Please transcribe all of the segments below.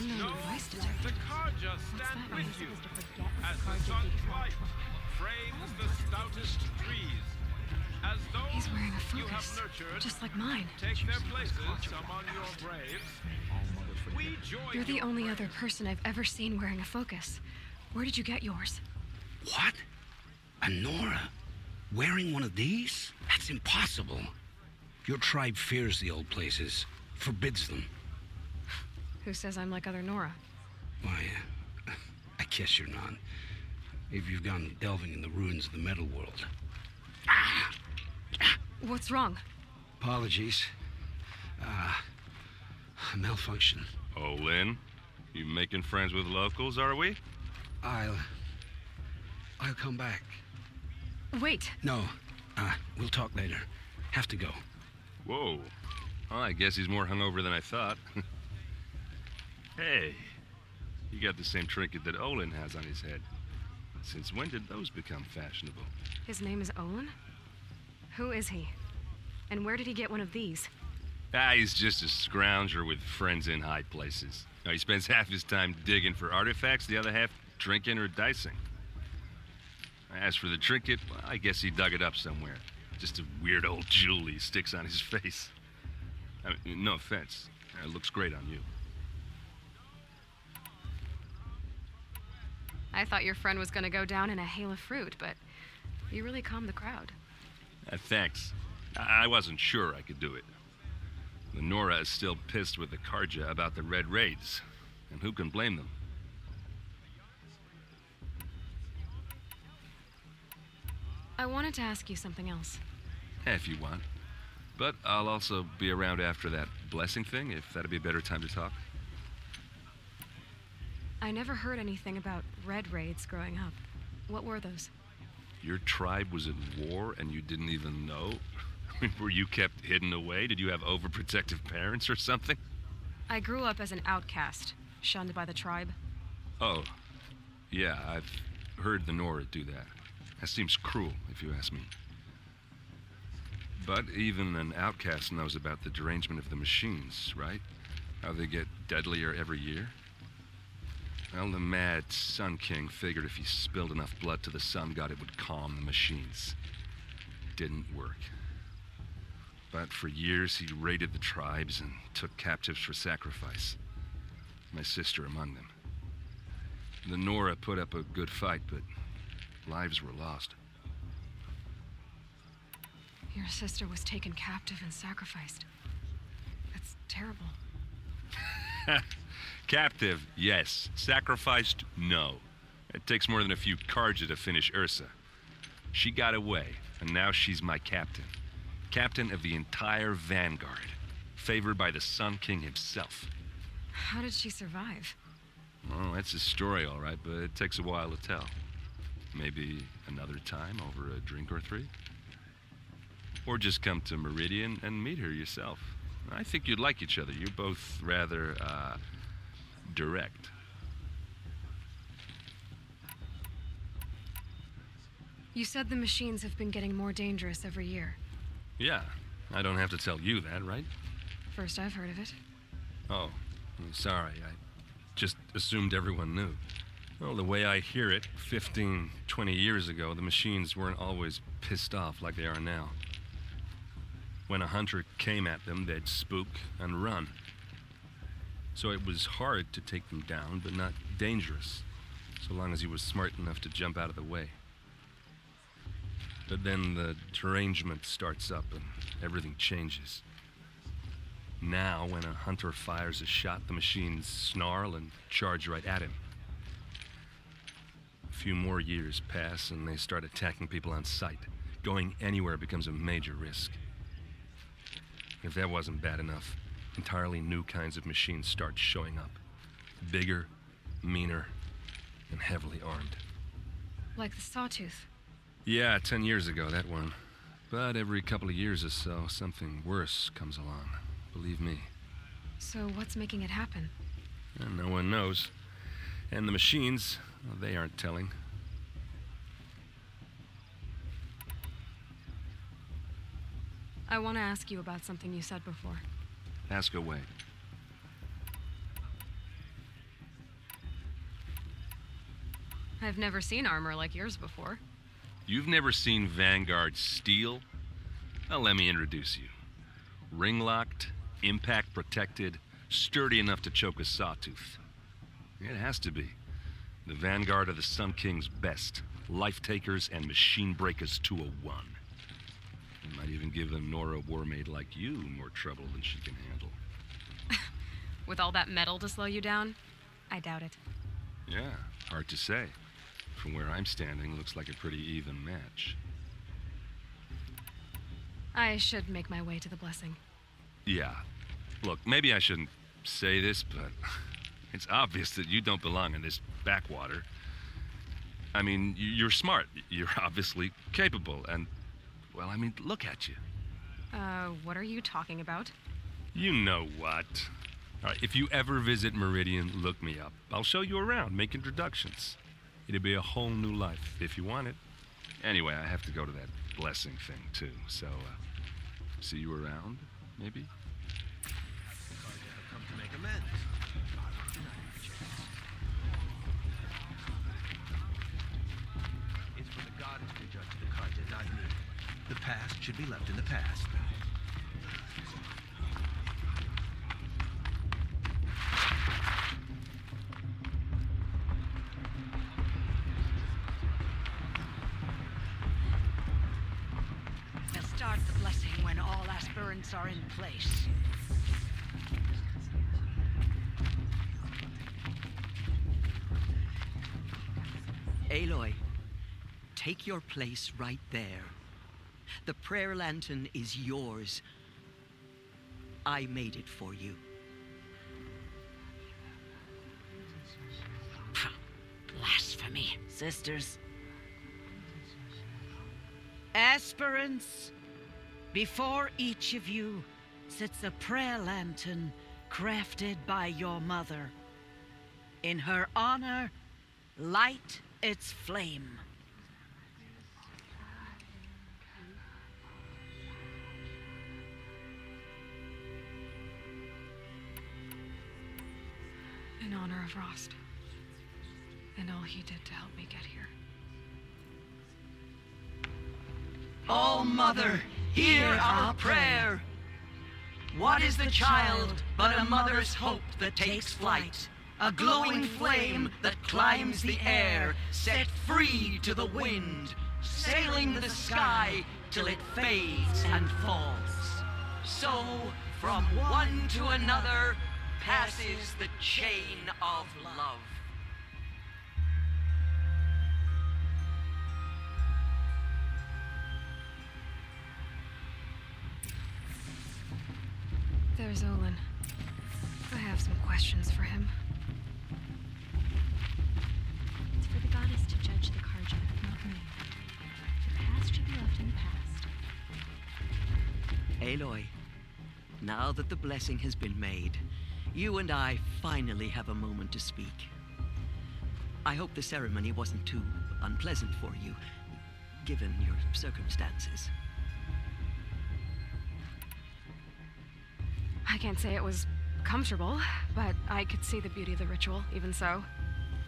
unknown No, device detector. the Karja stand that with mean? you as the sun's light frames the stoutest trees. As He's those wearing a you have focus, nurtured just like mine. take their places among your braves, we join You're the your only braves. other person I've ever seen wearing a focus. Where did you get yours? What? A Nora? Wearing one of these? That's impossible. Your tribe fears the old places, forbids them. Who says I'm like other Nora? Why, I guess you're not. If you've gone delving in the ruins of the metal world. What's wrong? Apologies. Malfunction. Oh, Lynn, you making friends with locals, are we? I'll come back. Wait. No, we'll talk later. Have to go. Whoa. Well, I guess he's more hungover than I thought. Hey, you got the same trinket that Olin has on his head. Since when did those become fashionable? His name is Olin? Who is he? And where did he get one of these? He's just a scrounger with friends in high places. He spends half his time digging for artifacts, the other half drinking or dicing. As for the trinket, well, I guess he dug it up somewhere. Just a weird old jewel he sticks on his face. I mean, no offense. It looks great on you. I thought your friend was gonna go down in a hail of fruit, but you really calmed the crowd. Thanks. I wasn't sure I could do it. The Nora is still pissed with the Karja about the Red Raids, and who can blame them? I wanted to ask you something else. If you want. But I'll also be around after that blessing thing, if that'd be a better time to talk. I never heard anything about red raids growing up. What were those? Your tribe was in war and you didn't even know? Were you kept hidden away? Did you have overprotective parents or something? I grew up as an outcast, shunned by the tribe. Oh, yeah, I've heard the Nora do that. That seems cruel, if you ask me. But even an outcast knows about the derangement of the machines, right? How they get deadlier every year? Well, the mad Sun King figured if he spilled enough blood to the Sun God, it would calm the machines. Didn't work. But for years, he raided the tribes and took captives for sacrifice. My sister among them. The Nora put up a good fight, but lives were lost. Your sister was taken captive and sacrificed. That's terrible. Captive, yes. Sacrificed, no. It takes more than a few Karja to finish Ursa. She got away, and now she's my captain. Captain of the entire Vanguard. Favored by the Sun King himself. How did she survive? Well, that's a story, all right, but it takes a while to tell. Maybe another time over a drink or three? Or just come to Meridian and meet her yourself. I think you'd like each other. You're both rather, direct. You said the machines have been getting more dangerous every year. Yeah, I don't have to tell you that, right? First I've heard of it. Oh, I'm sorry. I just assumed everyone knew. Well, the way I hear it, 15, 20 years ago, the machines weren't always pissed off like they are now. When a hunter came at them, they'd spook and run. So it was hard to take them down, but not dangerous, so long as he was smart enough to jump out of the way. But then the derangement starts up and everything changes. Now, when a hunter fires a shot, the machines snarl and charge right at him. A few more years pass and they start attacking people on sight. Going anywhere becomes a major risk. If that wasn't bad enough, entirely new kinds of machines start showing up. Bigger, meaner, and heavily armed. Like the Sawtooth. Yeah, 10 years ago, that one. But every couple of years or so, something worse comes along. Believe me. So what's making it happen? And no one knows. And the machines, well, they aren't telling. I want to ask you about something you said before. Ask away. I've never seen armor like yours before. You've never seen Vanguard steel? Well, let me introduce you. Ring-locked, impact-protected, sturdy enough to choke a sawtooth. It has to be. The Vanguard of the Sun King's best. Life-takers and machine breakers to a one. You might even give a Nora Warmaid like you more trouble than she can handle. With all that metal to slow you down? I doubt it. Yeah, hard to say. From where I'm standing, looks like a pretty even match. I should make my way to the blessing. Yeah. Look, maybe I shouldn't say this, but it's obvious that you don't belong in this backwater. I mean, you're smart. You're obviously capable, and, well, I mean, look at you. What are you talking about? You know what. All right, if you ever visit Meridian, look me up. I'll show you around, make introductions. It'll be a whole new life, if you want it. Anyway, I have to go to that blessing thing, too, so, see you around, maybe? Come to make amends. It's for the goddess to judge the Carja, not me. The past should be left in the past. They'll start the blessing when all aspirants are in place. Aloy, take your place right there. The prayer lantern is yours. I made it for you. Blasphemy, sisters. Aspirants, before each of you sits a prayer lantern crafted by your mother. In her honor, light its flame. In honor of Rost. And all he did to help me get here. Oh, Mother, hear our prayer. What is the child but a mother's hope that takes flight? A glowing flame that climbs the air, set free to the wind, sailing the sky till it fades and falls. So, from one to another, passes the chain of love. There's Olin. I have some questions for him. It's for the goddess to judge the Carja, not me. The past should be left in the past. Aloy, now that the blessing has been made, you and I finally have a moment to speak. I hope the ceremony wasn't too unpleasant for you, given your circumstances. I can't say it was comfortable, but I could see the beauty of the ritual, even so.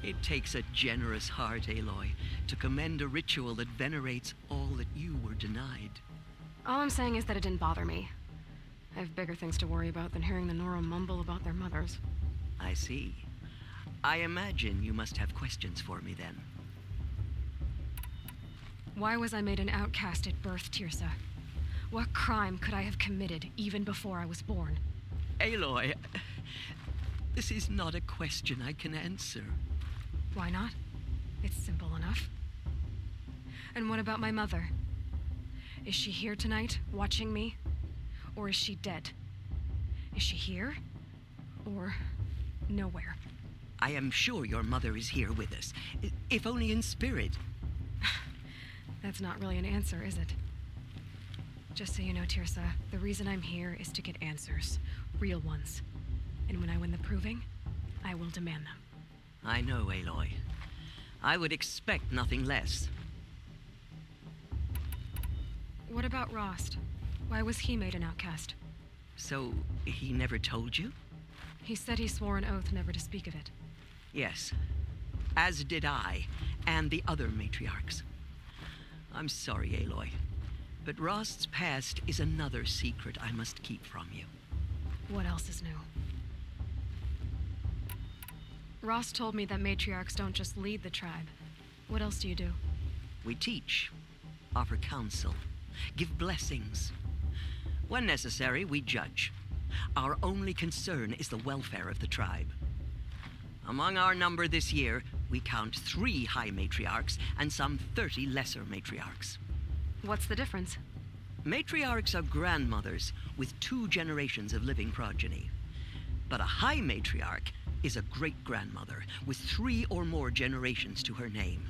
It takes a generous heart, Aloy, to commend a ritual that venerates all that you were denied. All I'm saying is that it didn't bother me. I have bigger things to worry about than hearing the Nora mumble about their mothers. I see. I imagine you must have questions for me then. Why was I made an outcast at birth, Tirsa? What crime could I have committed even before I was born? Aloy, this is not a question I can answer. Why not? It's simple enough. And what about my mother? Is she here tonight, watching me? Or is she dead? Is she here? Or nowhere? I am sure your mother is here with us, if only in spirit. That's not really an answer, is it? Just so you know, Tirsa, the reason I'm here is to get answers. Real ones. And when I win the proving, I will demand them. I know, Aloy. I would expect nothing less. What about Rost? Why was he made an outcast? So, he never told you? He said he swore an oath never to speak of it. Yes. as did I, and the other matriarchs. I'm sorry, Aloy, but Rost's past is another secret I must keep from you. What else is new? Rost told me that matriarchs don't just lead the tribe. What else do you do? We teach, offer counsel, give blessings. When necessary, we judge. Our only concern is the welfare of the tribe. Among our number this year, we count 3 high matriarchs and some 30 lesser matriarchs. What's the difference? Matriarchs are grandmothers with 2 generations of living progeny. But a high matriarch is a great-grandmother with 3 or more generations to her name.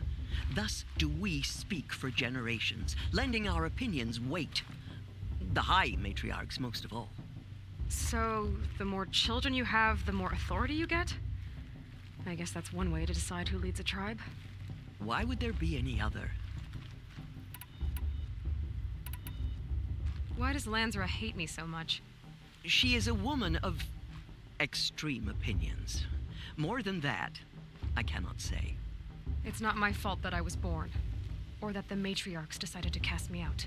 Thus do we speak for generations, lending our opinions weight. The high matriarchs most of all. So, the more children you have, the more authority you get? I guess that's one way to decide who leads a tribe. Why would there be any other? Why does Lansra hate me so much? She is a woman of extreme opinions. More than that, I cannot say. It's not my fault that I was born, or that the matriarchs decided to cast me out.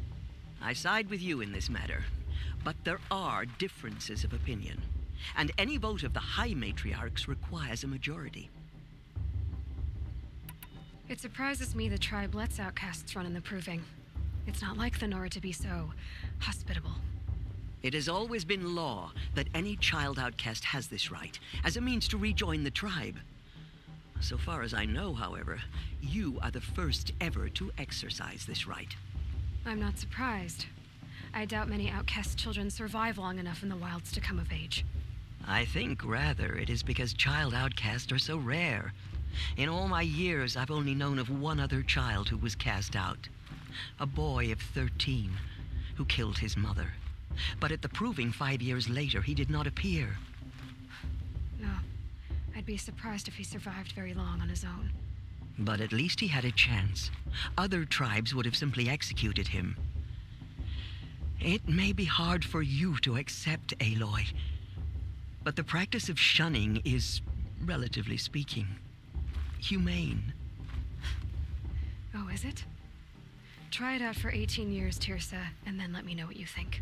I side with you in this matter, but there are differences of opinion, and any vote of the high matriarchs requires a majority. It surprises me the tribe lets outcasts run in the Proving. It's not like the Nora to be so hospitable. It has always been law that any child outcast has this right, as a means to rejoin the tribe. So far as I know, however, you are the first ever to exercise this right. I'm not surprised. I doubt many outcast children survive long enough in the wilds to come of age. I think, rather, it is because child outcasts are so rare. In all my years, I've only known of one other child who was cast out. A boy of 13, who killed his mother. But at the Proving 5 years later, he did not appear. No. I'd be surprised if he survived very long on his own. But at least he had a chance. Other tribes would have simply executed him. It may be hard for you to accept, Aloy, but the practice of shunning is, relatively speaking, humane. Oh, is it? Try it out for 18 years, Tirsa, and then let me know what you think.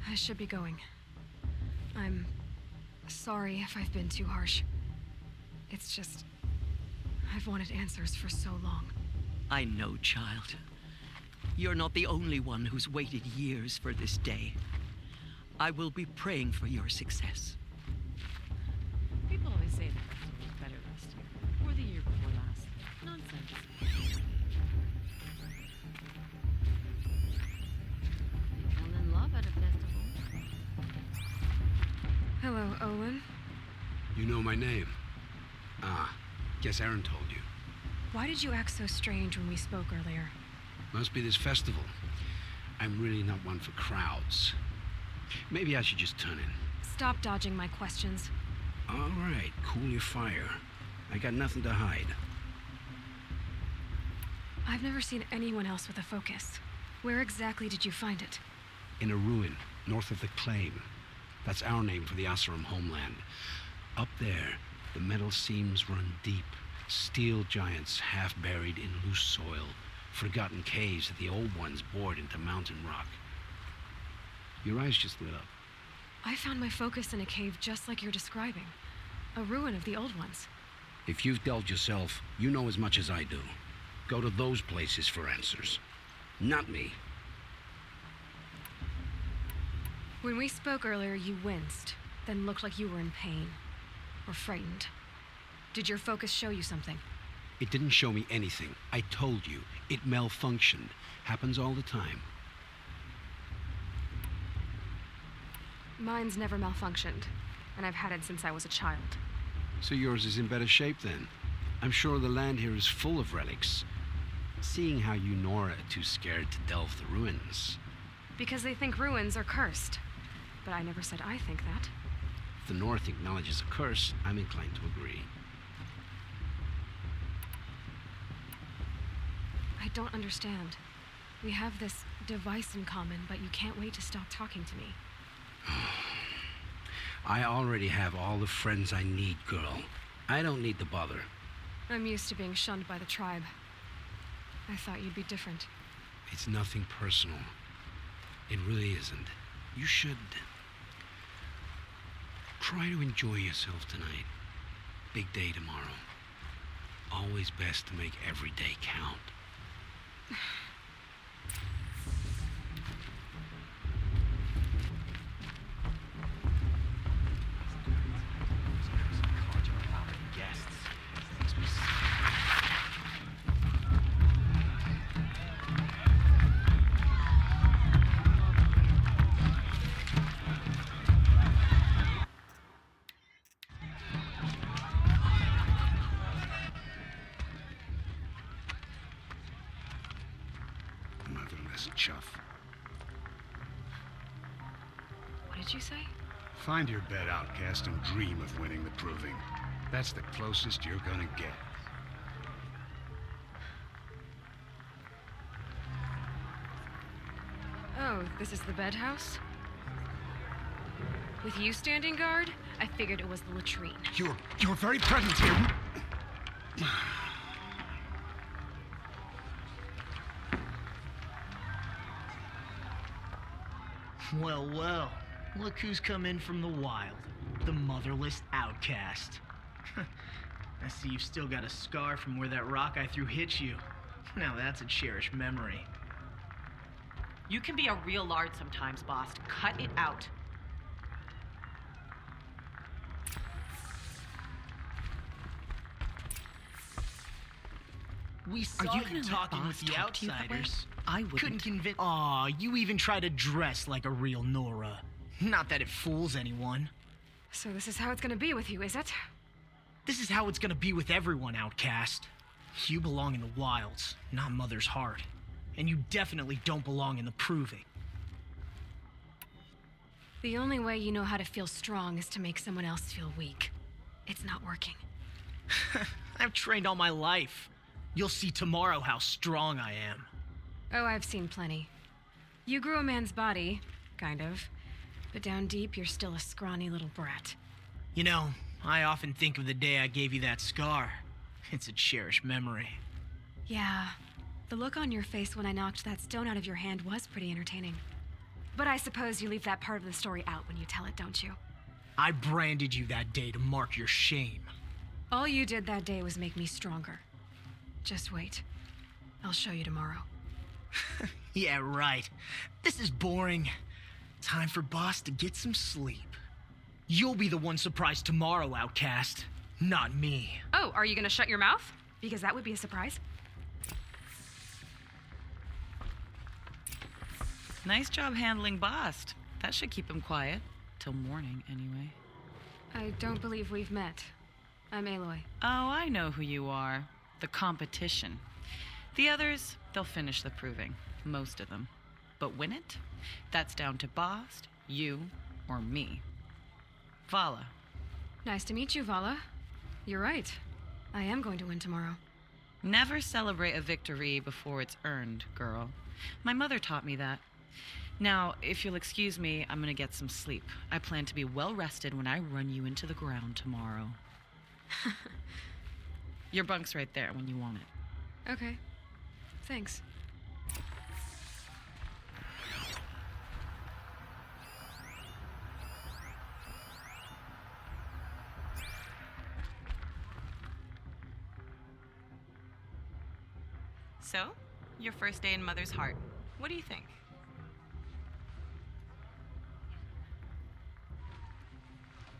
I should be going. I'm sorry if I've been too harsh. It's just, I've wanted answers for so long. I know, child. You're not the only one who's waited years for this day. I will be praying for your success. People always say the festival was better last year, or the year before last. Nonsense. They fell in love at a festival. Hello, Olin. You know my name? Ah, guess Aaron told you. Why did you act so strange when we spoke earlier? Must be this festival. I'm really not one for crowds. Maybe I should just turn in. Stop dodging my questions. All right, cool your fire. I got nothing to hide. I've never seen anyone else with a focus. Where exactly did you find it? In a ruin, north of the Claim. That's our name for the Oseram homeland. Up there, the metal seams run deep. Steel giants half buried in loose soil. Forgotten caves that the old ones bored into mountain rock. Your eyes just lit up. I found my focus in a cave just like you're describing. A ruin of the old ones. If you've delved yourself, you know as much as I do. Go to those places for answers. Not me. When we spoke earlier, you winced, then looked like you were in pain. Or frightened. Did your focus show you something? It didn't show me anything. I told you. It malfunctioned. Happens all the time. Mine's never malfunctioned, and I've had it since I was a child. So yours is in better shape then. I'm sure the land here is full of relics. Seeing how you Nora are too scared to delve the ruins. Because they think ruins are cursed. But I never said I think that. If the North acknowledges a curse, I'm inclined to agree. I don't understand. We have this device in common, but you can't wait to stop talking to me. I already have all the friends I need, girl. I don't need the bother. I'm used to being shunned by the tribe. I thought you'd be different. It's nothing personal. It really isn't. You should try to enjoy yourself tonight. Big day tomorrow. Always best to make every day count. Motherless chuff. What did you say? Find your bed, outcast, and dream of winning the proving. That's the closest you're gonna get. Oh, this is the bed house? With you standing guard, I figured it was the latrine. Your very presence here. Well, well. Look who's come in from the wild. The motherless outcast. I see you've still got a scar from where that rock I threw hit you. Now that's a cherished memory. You can be a real lard sometimes, boss. Cut it out. We saw Are you you gonna let talking with boss the talk to you that way? outsiders. I wouldn't. Couldn't convince. Aw, you even try to dress like a real Nora. Not that it fools anyone. So this is how it's gonna be with you, is it? This is how it's gonna be with everyone, outcast. You belong in the wilds, not Mother's heart. And you definitely don't belong in the proving. The only way you know how to feel strong is to make someone else feel weak. It's not working. I've trained all my life. You'll see tomorrow how strong I am. Oh, I've seen plenty. You grew a man's body, kind of. But down deep, you're still a scrawny little brat. You know, I often think of the day I gave you that scar. It's a cherished memory. Yeah. The look on your face when I knocked that stone out of your hand was pretty entertaining. But I suppose you leave that part of the story out when you tell it, don't you? I branded you that day to mark your shame. All you did that day was make me stronger. Just wait. I'll show you tomorrow. Yeah, right. This is boring. Time for Boss to get some sleep. You'll be the one surprised tomorrow, outcast. Not me. Oh, are you gonna shut your mouth? Because that would be a surprise. Nice job handling Bast. That should keep him quiet. Till morning, anyway. I don't believe we've met. I'm Aloy. Oh, I know who you are. The competition. The others, they'll finish the proving. Most of them. But win it? That's down to Bast, you, or me. Vala. Nice to meet you, Vala. You're right. I am going to win tomorrow. Never celebrate a victory before it's earned, girl. My mother taught me that. Now, if you'll excuse me, I'm gonna get some sleep. I plan to be well rested when I run you into the ground tomorrow. Your bunk's right there when you want it. Okay. Thanks. So, your first day in Mother's heart. What do you think?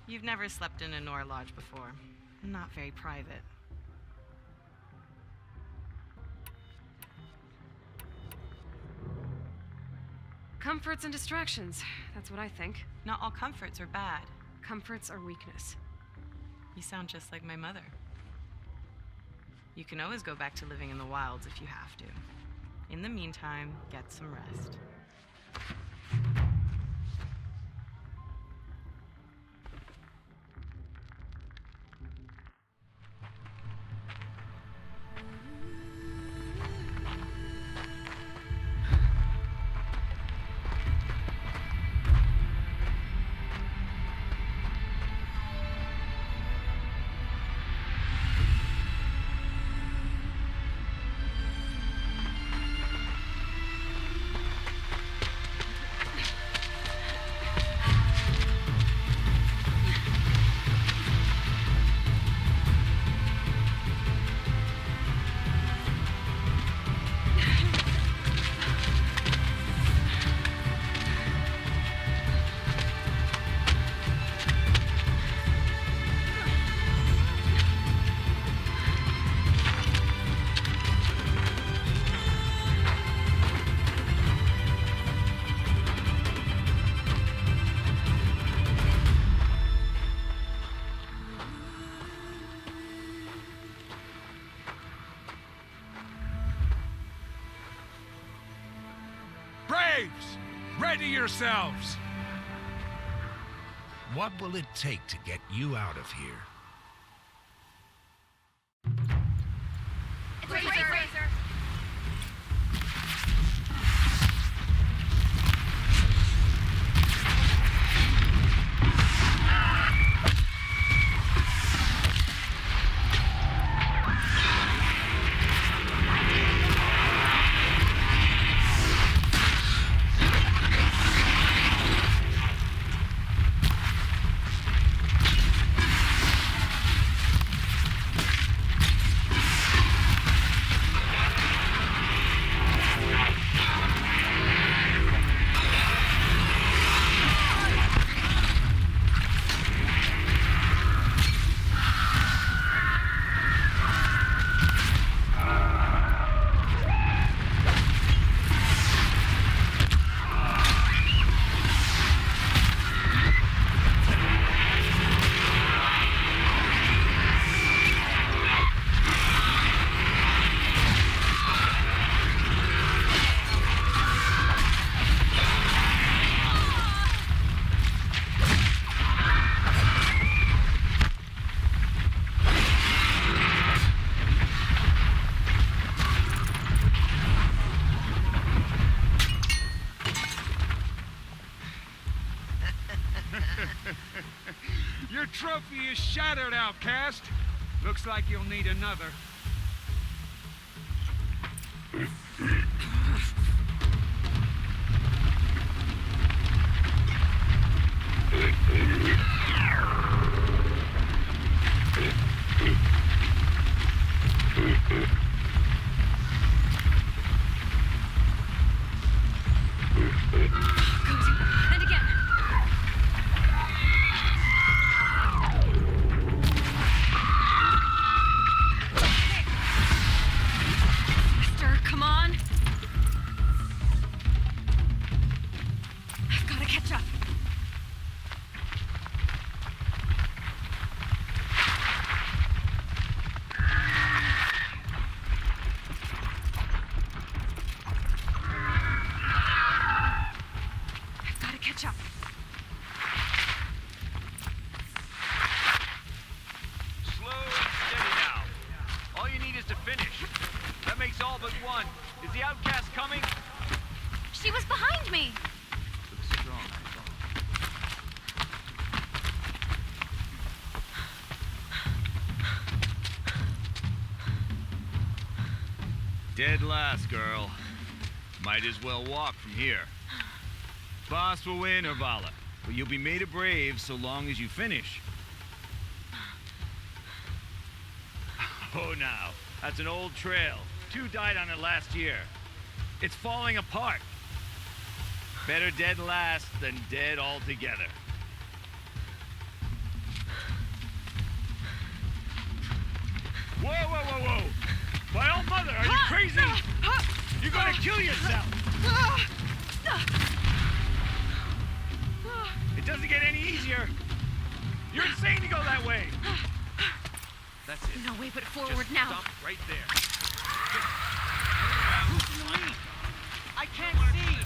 You've never slept in a Nora lodge before. Not very private. Comforts and distractions. That's what I think. Not all comforts are bad. Comforts are weakness. You sound just like my mother. You can always go back to living in the wilds if you have to. In the meantime, get some rest. Braves, ready yourselves! What will it take to get you out of here? Razor! Your trophy is shattered, outcast. Looks like you'll need another. And again. Mister, come on. I've got to catch up. I've got to catch up. Slow and steady now. All you need is to finish. That makes all but one. Is the outcast coming? She was behind me. Looks strong. Dead last, girl. Might as well walk from here. Boss will win, Urvala, but you'll be made a brave so long as you finish. Oh, now, that's an old trail. 2 died on it last year. It's falling apart. Better dead last than dead altogether. Whoa, whoa, whoa, whoa! My old mother, are you crazy? You're gonna kill yourself! It doesn't get any easier. You're insane to go that way. That's it. No way but forward now. Stop right there. I can't see.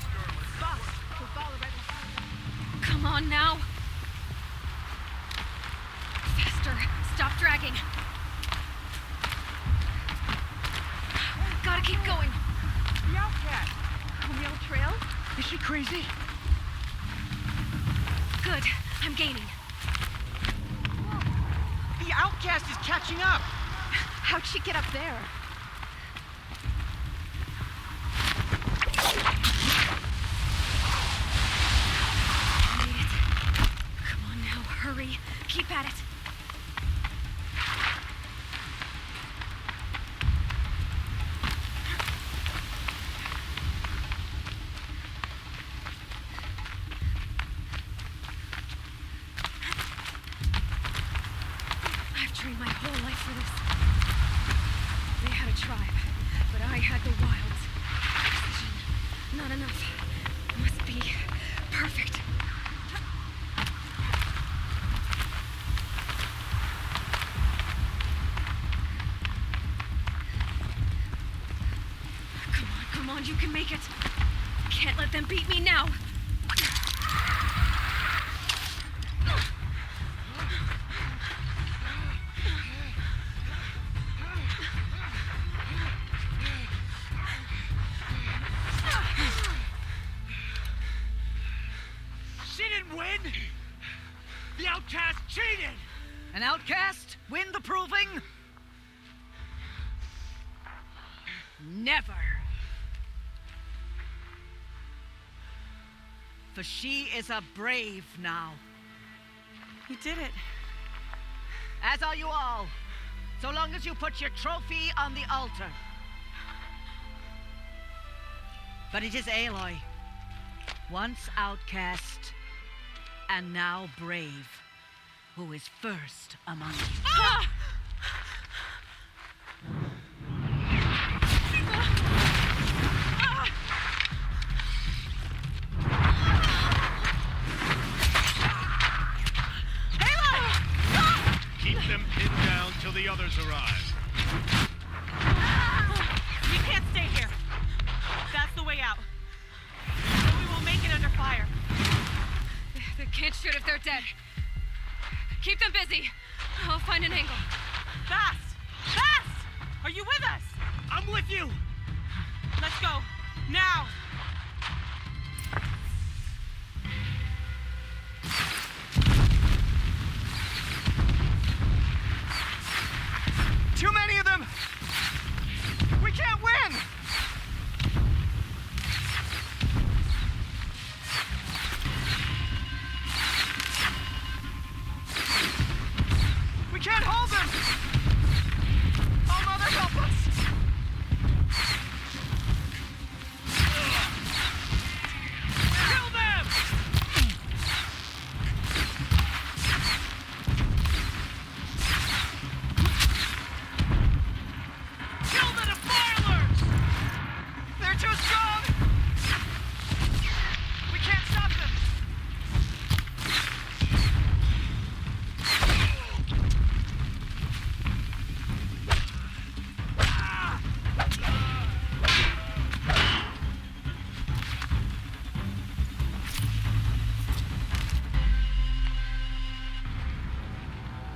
Boss, Urvala right behind. Come on now. Faster. Stop dragging. Gotta keep going. The outcast. On the old trail? Is she crazy? Good. I'm gaining. The outcast is catching up. How'd she get up there? Made it. Come on now, hurry. Keep at it. I've trained my whole life for this. They had a tribe, but I had the wilds. Precision. Not enough. Must be perfect. Come on, you can make it. Can't let them beat me now. She didn't win! The outcast cheated! An outcast win the proving? Never. For she is a brave now. You did it. As are you all, so long as you put your trophy on the altar. But it is Aloy, once outcast and now brave, who is first among you. Ah! Keep them pinned down till the others arrive. We can't stay here. That's the way out. Or we won't make it under fire. They can't shoot if they're dead. Keep them busy. I'll find an angle. Fast! Fast! Are you with us? I'm with you! Let's go. Now! Too many of them! We can't win! We can't hold them! Oh, Mother, help us! Kill them! Kill the defilers! They're too strong! We can't stop them!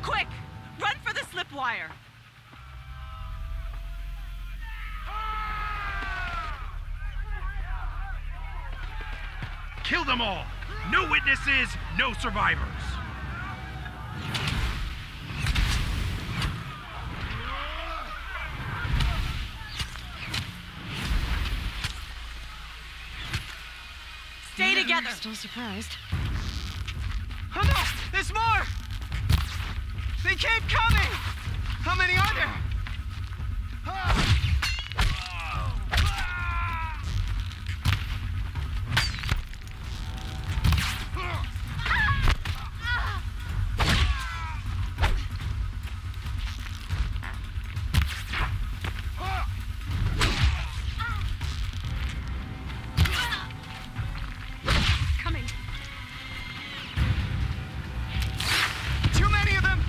Quick! Run for the slip wire! Kill them all! No witnesses, no survivors! Stay together! Still surprised. Oh no! There's more! They keep coming! How many are there? Coming. Too many of them!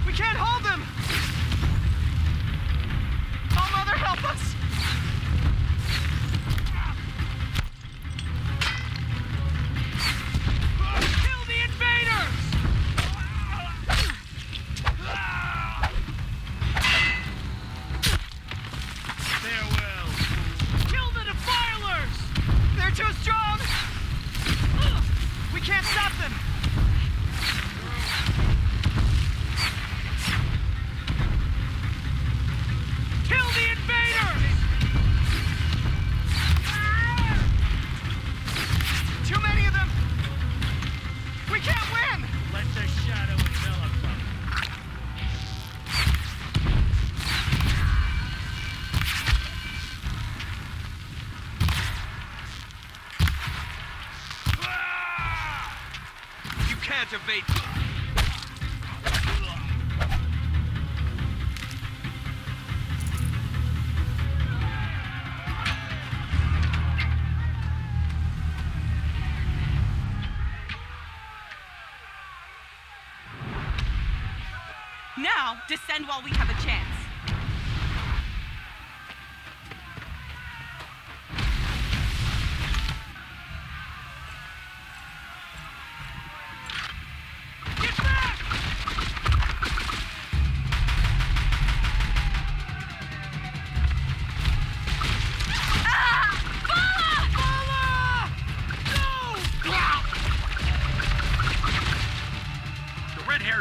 We can't hold them! Oh, Mother, help us! Kill the invaders! Farewell. Kill the defilers! They're too strong! We can't stop them! Kill the invaders! Too many of them! We can't win! Let the shadow envelop them. You can't evade. Now, descend while we have a chance.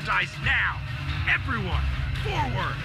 Dies now! Everyone, forward!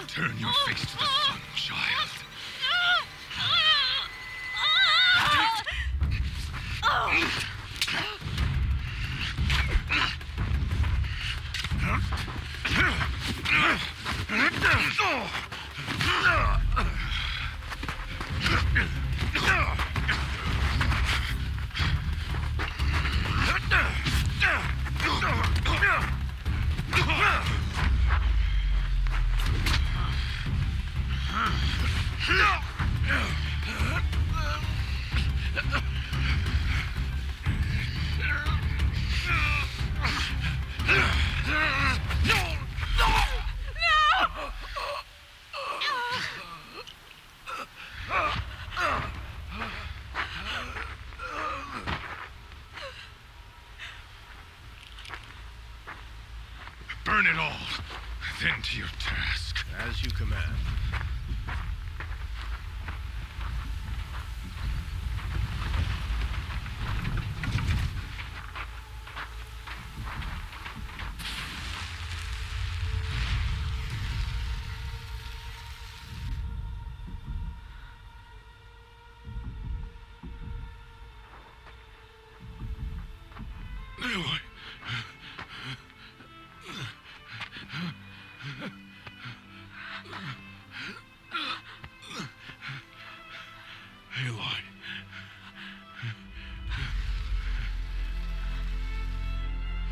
Turn your face to the sun, child. Burn it all, then to your task. As you command. Aloy. Aloy.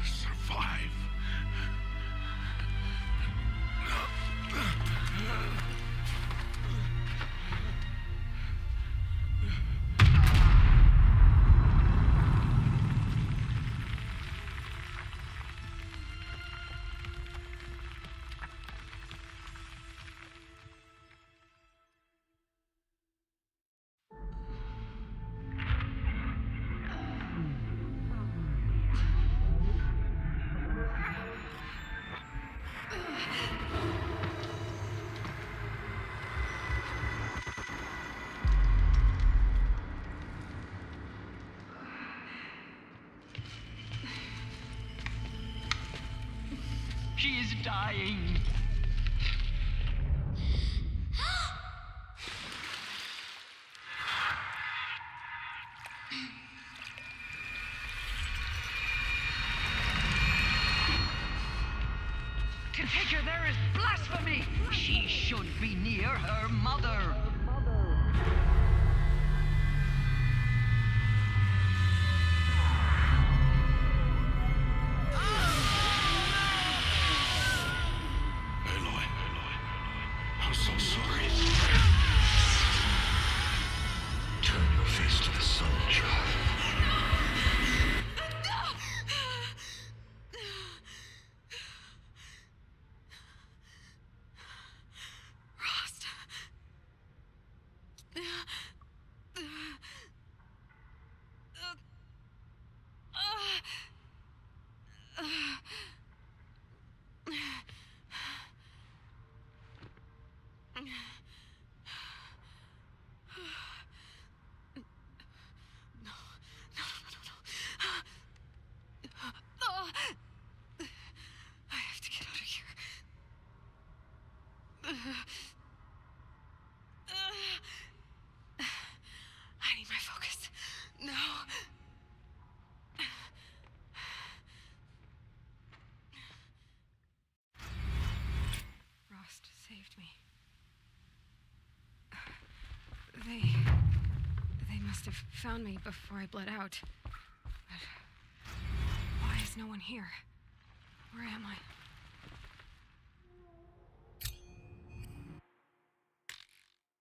Survive. She is dying. To take her there is blasphemy. She should be near her mother. Aloy, I'm so sorry. Turn your face to the sun, child. Rost. I have to get out of here. I need my focus. No. Rost saved me. They must have found me before I bled out. But why is no one here? Where am I?